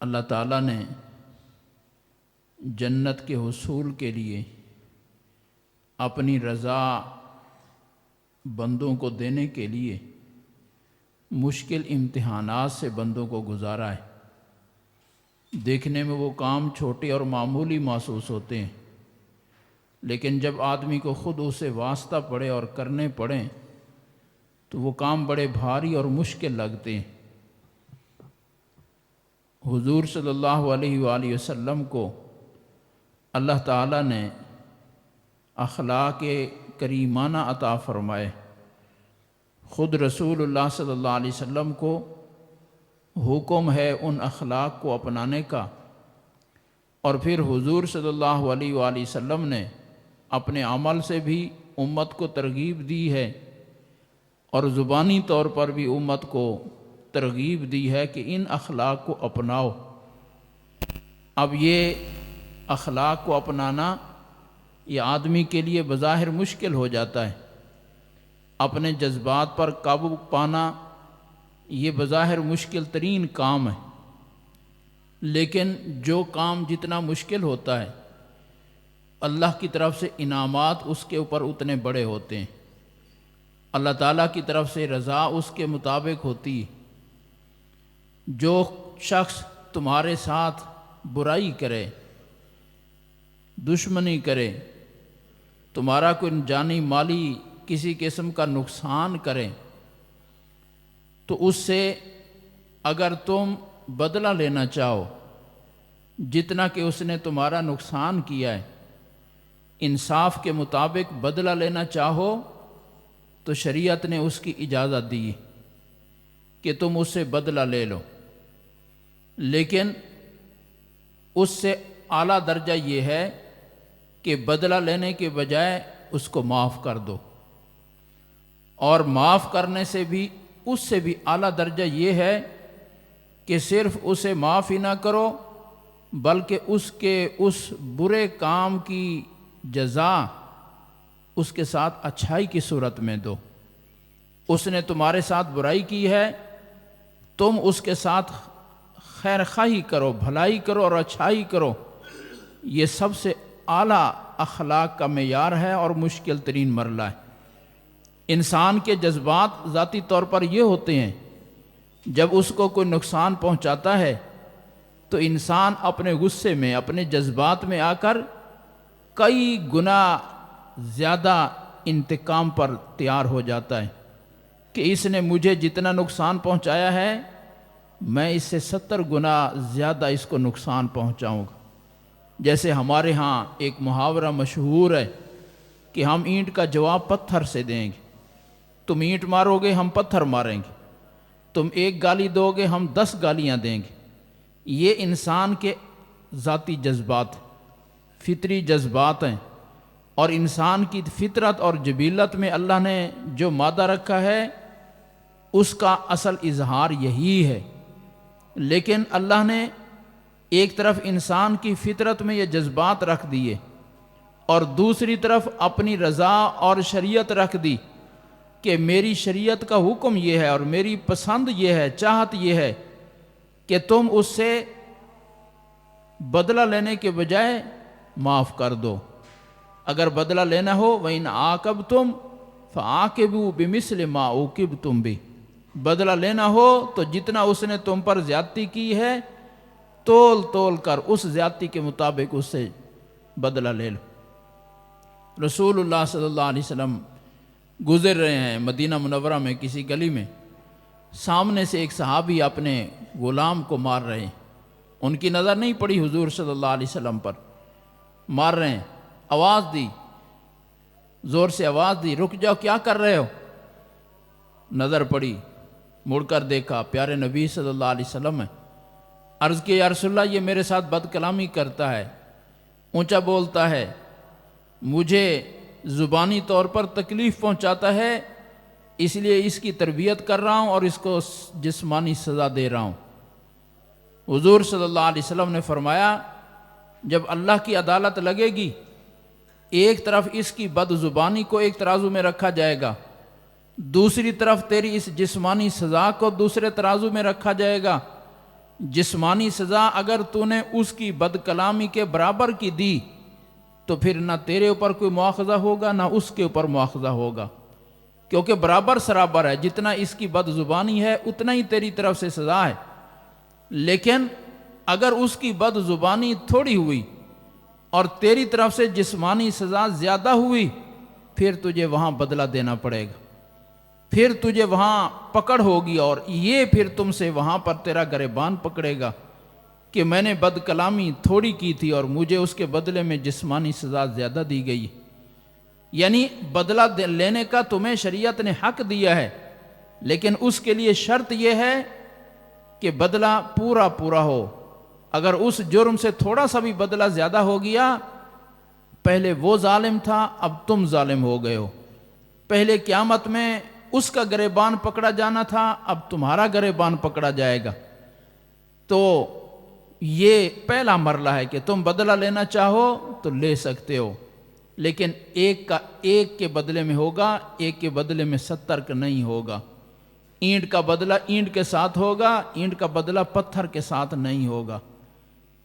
اللہ تعالیٰ نے جنت کے حصول کے لیے اپنی رضا بندوں کو دینے کے لیے مشکل امتحانات سے بندوں کو گزارا ہے۔ دیکھنے میں وہ کام چھوٹے اور معمولی محسوس ہوتے ہیں، لیکن جب آدمی کو خود اسے واسطہ پڑے اور کرنے پڑیں تو وہ کام بڑے بھاری اور مشکل لگتے ہیں۔ حضور صلی اللہ علیہ وآلہ وسلم کو اللہ تعالیٰ نے اخلاق کریمانہ عطا فرمائے۔ خود رسول اللہ صلی اللہ علیہ وسلم کو حکم ہے ان اخلاق کو اپنانے کا، اور پھر حضور صلی اللہ علیہ وآلہ وسلم نے اپنے عمل سے بھی امت کو ترغیب دی ہے، اور زبانی طور پر بھی امت کو ترغیب دی ہے کہ ان اخلاق کو اپناؤ۔ اب یہ اخلاق کو اپنانا یہ آدمی کے لیے بظاہر مشکل ہو جاتا ہے، اپنے جذبات پر قابو پانا یہ بظاہر مشکل ترین کام ہے، لیکن جو کام جتنا مشکل ہوتا ہے اللہ کی طرف سے انعامات اس کے اوپر اتنے بڑے ہوتے ہیں۔ اللہ تعالیٰ کی طرف سے رضا اس کے مطابق ہوتی ہے۔ جو شخص تمہارے ساتھ برائی کرے، دشمنی کرے، تمہارا کوئی جانی مالی کسی قسم کا نقصان کرے، تو اس سے اگر تم بدلہ لینا چاہو جتنا کہ اس نے تمہارا نقصان کیا ہے، انصاف کے مطابق بدلہ لینا چاہو تو شریعت نے اس کی اجازت دی کہ تم اس سے بدلہ لے لو، لیکن اس سے اعلیٰ درجہ یہ ہے کہ بدلہ لینے کے بجائے اس کو معاف کر دو، اور معاف کرنے سے بھی اس سے بھی اعلیٰ درجہ یہ ہے کہ صرف اسے معاف ہی نہ کرو بلکہ اس کے اس برے کام کی جزا اس کے ساتھ اچھائی کی صورت میں دو۔ اس نے تمہارے ساتھ برائی کی ہے، تم اس کے ساتھ خیر خواہی کرو، بھلائی کرو اور اچھائی کرو۔ یہ سب سے اعلیٰ اخلاق کا معیار ہے اور مشکل ترین مرحلہ ہے۔ انسان کے جذبات ذاتی طور پر یہ ہوتے ہیں، جب اس کو کوئی نقصان پہنچاتا ہے تو انسان اپنے غصے میں، اپنے جذبات میں آ کر کئی گنا زیادہ انتقام پر تیار ہو جاتا ہے کہ اس نے مجھے جتنا نقصان پہنچایا ہے میں اس سے 70 گنا زیادہ اس کو نقصان پہنچاؤں گا۔ جیسے ہمارے ہاں ایک محاورہ مشہور ہے کہ ہم اینٹ کا جواب پتھر سے دیں گے۔ تم اینٹ مارو گے، ہم پتھر ماریں گے۔ تم ایک گالی دو گے، ہم 10 گالیاں دیں گے۔ یہ انسان کے ذاتی جذبات، فطری جذبات ہیں، اور انسان کی فطرت اور جبلت میں اللہ نے جو مادہ رکھا ہے اس کا اصل اظہار یہی ہے، لیکن اللہ نے ایک طرف انسان کی فطرت میں یہ جذبات رکھ دیے اور دوسری طرف اپنی رضا اور شریعت رکھ دی کہ میری شریعت کا حکم یہ ہے اور میری پسند یہ ہے، چاہت یہ ہے کہ تم اس سے بدلہ لینے کے بجائے معاف کر دو۔ اگر بدلہ لینا ہو وَإِنْ عَاقَبْتُمْ فَعَاقِبُوا بِمِثْلِ مَا عُوقِبْتُمْ بِهِ، بدلہ لینا ہو تو جتنا اس نے تم پر زیادتی کی ہے تول تول کر اس زیادتی کے مطابق اس سے بدلہ لے لو۔ رسول اللہ صلی اللہ علیہ وسلم گزر رہے ہیں مدینہ منورہ میں کسی گلی میں، سامنے سے ایک صحابی اپنے غلام کو مار رہے ہیں۔ ان کی نظر نہیں پڑی حضور صلی اللہ علیہ وسلم پر، مار رہے ہیں، آواز دی، زور سے آواز دی، رک جاؤ، کیا کر رہے ہو؟ نظر پڑی، مڑ کر دیکھا، پیارے نبی صلی اللہ علیہ وسلم ہے۔ عرض کیا، یا رسول اللہ یہ میرے ساتھ بد کلامی کرتا ہے، اونچا بولتا ہے، مجھے زبانی طور پر تکلیف پہنچاتا ہے، اس لیے اس کی تربیت کر رہا ہوں اور اس کو جسمانی سزا دے رہا ہوں۔ حضور صلی اللہ علیہ وسلم نے فرمایا، جب اللہ کی عدالت لگے گی ایک طرف اس کی بد زبانی کو ایک ترازو میں رکھا جائے گا، دوسری طرف تیری اس جسمانی سزا کو دوسرے ترازو میں رکھا جائے گا، جسمانی سزا اگر تو نے اس کی بد کلامی کے برابر کی دی تو پھر نہ تیرے اوپر کوئی مواخذہ ہوگا نہ اس کے اوپر مواخذہ ہوگا، کیونکہ برابر سرابر ہے، جتنا اس کی بد زبانی ہے اتنا ہی تیری طرف سے سزا ہے۔ لیکن اگر اس کی بد زبانی تھوڑی ہوئی اور تیری طرف سے جسمانی سزا زیادہ ہوئی، پھر تجھے وہاں بدلہ دینا پڑے گا، پھر تجھے وہاں پکڑ ہوگی، اور یہ پھر تم سے وہاں پر تیرا گریبان پکڑے گا کہ میں نے بد کلامی تھوڑی کی تھی اور مجھے اس کے بدلے میں جسمانی سزا زیادہ دی گئی۔ یعنی بدلہ لینے کا تمہیں شریعت نے حق دیا ہے، لیکن اس کے لیے شرط یہ ہے کہ بدلہ پورا پورا ہو۔ اگر اس جرم سے تھوڑا سا بھی بدلہ زیادہ ہو گیا، پہلے وہ ظالم تھا اب تم ظالم ہو گئے ہو، پہلے قیامت میں اس کا گریبان پکڑا جانا تھا اب تمہارا گریبان پکڑا جائے گا۔ تو یہ پہلا مرحلہ ہے کہ تم بدلہ لینا چاہو تو لے سکتے ہو، لیکن ایک کا ایک کے بدلے میں ہوگا، ایک کے بدلے میں 70 کا نہیں ہوگا۔ اینٹ کا بدلہ اینٹ کے ساتھ ہوگا، اینٹ کا بدلہ پتھر کے ساتھ نہیں ہوگا۔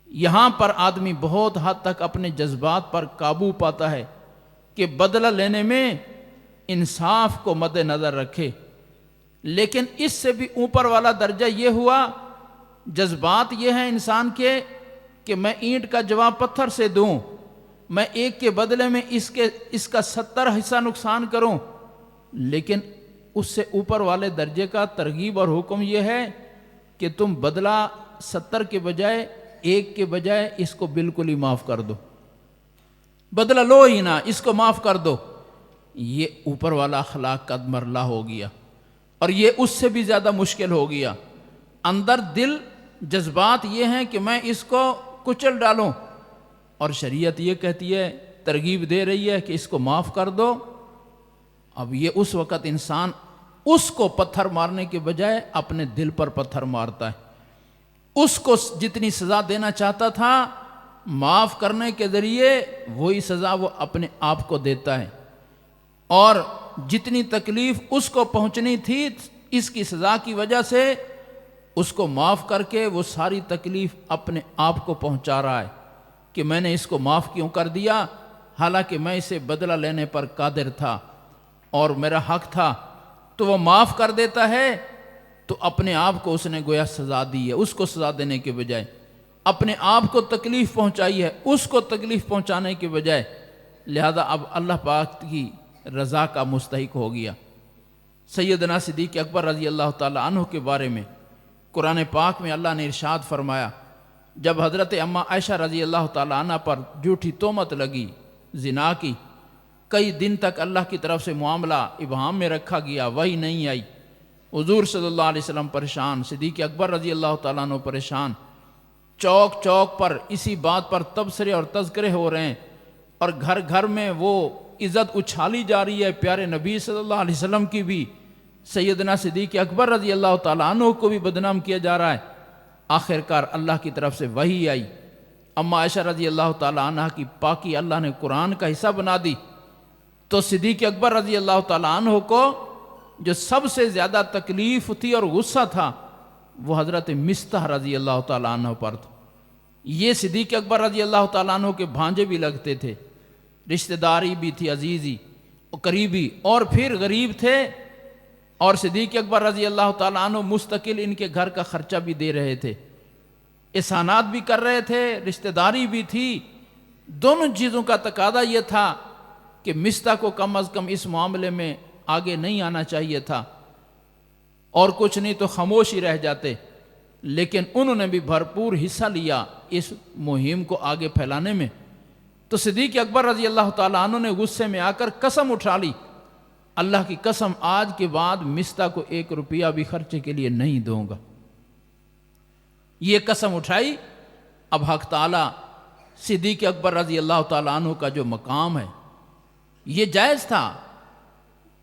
یہاں پر آدمی بہت حد تک اپنے جذبات پر قابو پاتا ہے کہ بدلہ لینے میں انصاف کو مد نظر رکھے، لیکن اس سے بھی اوپر والا درجہ یہ ہوا، جذبات یہ ہیں انسان کے کہ میں اینٹ کا جواب پتھر سے دوں، میں ایک کے بدلے میں اس کا 70 حصہ نقصان کروں، لیکن اس سے اوپر والے درجے کا ترغیب اور حکم یہ ہے کہ تم بدلہ 70 کے بجائے ایک کے بجائے اس کو بالکل ہی معاف کر دو، بدلہ لو ہی نہ، اس کو معاف کر دو۔ یہ اوپر والا اخلاق کا مرحلہ ہو گیا، اور یہ اس سے بھی زیادہ مشکل ہو گیا۔ اندر دل جذبات یہ ہیں کہ میں اس کو کچل ڈالوں، اور شریعت یہ کہتی ہے، ترغیب دے رہی ہے کہ اس کو معاف کر دو۔ اب یہ اس وقت انسان اس کو پتھر مارنے کے بجائے اپنے دل پر پتھر مارتا ہے، اس کو جتنی سزا دینا چاہتا تھا معاف کرنے کے ذریعے وہی سزا وہ اپنے آپ کو دیتا ہے، اور جتنی تکلیف اس کو پہنچنی تھی اس کی سزا کی وجہ سے اس کو معاف کر کے وہ ساری تکلیف اپنے آپ کو پہنچا رہا ہے کہ میں نے اس کو معاف کیوں کر دیا، حالانکہ میں اسے بدلہ لینے پر قادر تھا اور میرا حق تھا۔ تو وہ معاف کر دیتا ہے تو اپنے آپ کو اس نے گویا سزا دی ہے، اس کو سزا دینے کے بجائے اپنے آپ کو تکلیف پہنچائی ہے، اس کو تکلیف پہنچانے کے بجائے، لہذا اب اللہ پاک کی رضا کا مستحق ہو گیا۔ سیدنا صدیق اکبر رضی اللہ تعالی عنہ کے بارے میں قرآن پاک میں اللہ نے ارشاد فرمایا، جب حضرت اماں عائشہ رضی اللہ تعالی عنہ پر جھوٹی تہمت لگی زنا کی، کئی دن تک اللہ کی طرف سے معاملہ ابہام میں رکھا گیا، وحی نہیں آئی، حضور صلی اللہ علیہ وسلم پریشان، صدیق اکبر رضی اللہ تعالیٰ عنہ پریشان، چوک چوک پر اسی بات پر تبصرے اور تذکرے ہو رہے ہیں، اور گھر گھر میں وہ عزت اچھالی جا رہی ہے پیارے نبی صلی اللہ علیہ وسلم کی بھی، سیدنا صدیق اکبر رضی اللہ تعالیٰ عنہ کو بھی بدنام کیا جا رہا ہے۔ آخر کار اللہ کی طرف سے وحی آئی، اماں عائشہ رضی اللہ تعالیٰ عنہ کی پاکی اللہ نے قرآن کا حصہ بنا دی، تو صدیق اکبر رضی اللہ تعالیٰ عنہ کو جو سب سے زیادہ تکلیف تھی اور غصہ تھا وہ حضرت مستح رضی اللہ تعالیٰ عنہ پر تھا۔ یہ صدیق اکبر رضی اللہ تعالیٰ عنہ کے بھانجے بھی لگتے تھے، رشتہ داری بھی تھی عزیزی اور قریبی، اور پھر غریب تھے، اور صدیق اکبر رضی اللہ تعالیٰ عنہ مستقل ان کے گھر کا خرچہ بھی دے رہے تھے، احسانات بھی کر رہے تھے، رشتہ داری بھی تھی۔ دونوں چیزوں کا تقاضا یہ تھا کہ مستح کو کم از کم اس معاملے میں آگے نہیں آنا چاہیے تھا، اور کچھ نہیں تو خاموش ہی رہ جاتے، لیکن انہوں نے بھی بھرپور حصہ لیا اس مہم کو آگے پھیلانے میں۔ تو صدیق اکبر رضی اللہ تعالیٰ عنہ نے غصے میں آ کر قسم اٹھا لی، اللہ کی قسم آج کے بعد مستح کو 1 روپیہ بھی خرچے کے لیے نہیں دوں گا۔ یہ قسم اٹھائی۔ اب حق تعالیٰ صدیق اکبر رضی اللہ تعالیٰ عنہ کا جو مقام ہے یہ جائز تھا،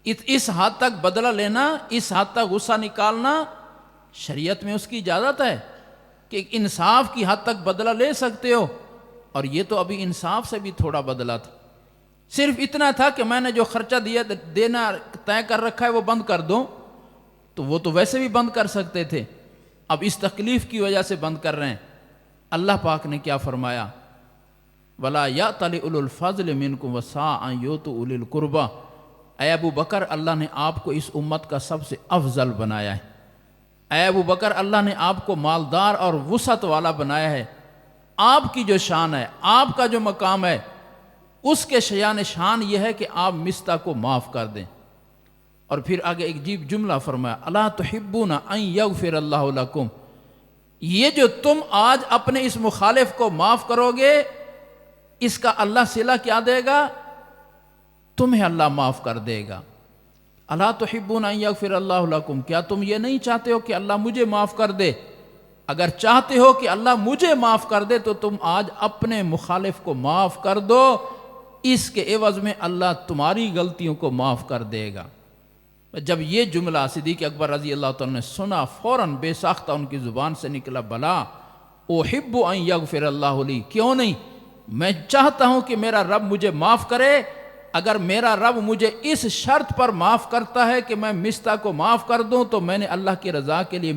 اس حد تک بدلہ لینا، اس حد تک غصہ نکالنا شریعت میں اس کی اجازت ہے کہ انصاف کی حد تک بدلہ لے سکتے ہو، اور یہ تو ابھی انصاف سے بھی تھوڑا بدلہ تھا، صرف اتنا تھا کہ میں نے جو خرچہ دینا طے کر رکھا ہے وہ بند کر دوں، تو وہ تو ویسے بھی بند کر سکتے تھے، اب اس تکلیف کی وجہ سے بند کر رہے ہیں۔ اللہ پاک نے کیا فرمایا؟ وَلَا يَأْتَلِ أُولُو الْفَضْلِ مِنْكُمْ وَالسَّعَةِ أَنْ يُؤْتُوا أُولِي الْقُرْبَى۔ اے ابو بکر، اللہ نے آپ کو اس امت کا سب سے افضل بنایا ہے۔ اے ابو بکر، اللہ نے آپ کو مالدار اور وسعت والا بنایا ہے۔ آپ کی جو شان ہے، آپ کا جو مقام ہے، اس کے شایان شان یہ ہے کہ آپ مستا کو معاف کر دیں۔ اور پھر آگے ایک عجیب جملہ فرمایا، الا تحبون ان یغفر اللہ لکم۔ یہ جو تم آج اپنے اس مخالف کو معاف کرو گے، اس کا اللہ صلہ کیا دے گا؟ تمہیں اللہ معاف کر دے گا۔ الا تحبون ان یغفر اللہ لکم، کیا تم یہ نہیں چاہتے ہو کہ اللہ مجھے معاف کر دے؟ اگر چاہتے ہو کہ اللہ مجھے معاف کر دے تو تم آج اپنے مخالف کو معاف کر دو، اس کے عوض میں اللہ تمہاری غلطیوں کو معاف کر دے گا۔ جب یہ جملہ صدیق اکبر رضی اللہ تعالیٰ نے سنا، فوراً بے ساختہ ان کی زبان سے نکلا، بلا احب ان یغفر اللہ لی، کیوں نہیں، میں چاہتا ہوں کہ میرا رب مجھے معاف کرے۔ اگر میرا رب مجھے اس شرط پر معاف کرتا ہے کہ میں مستا کو معاف کر دوں، تو میں نے اللہ کی رضا کے لیے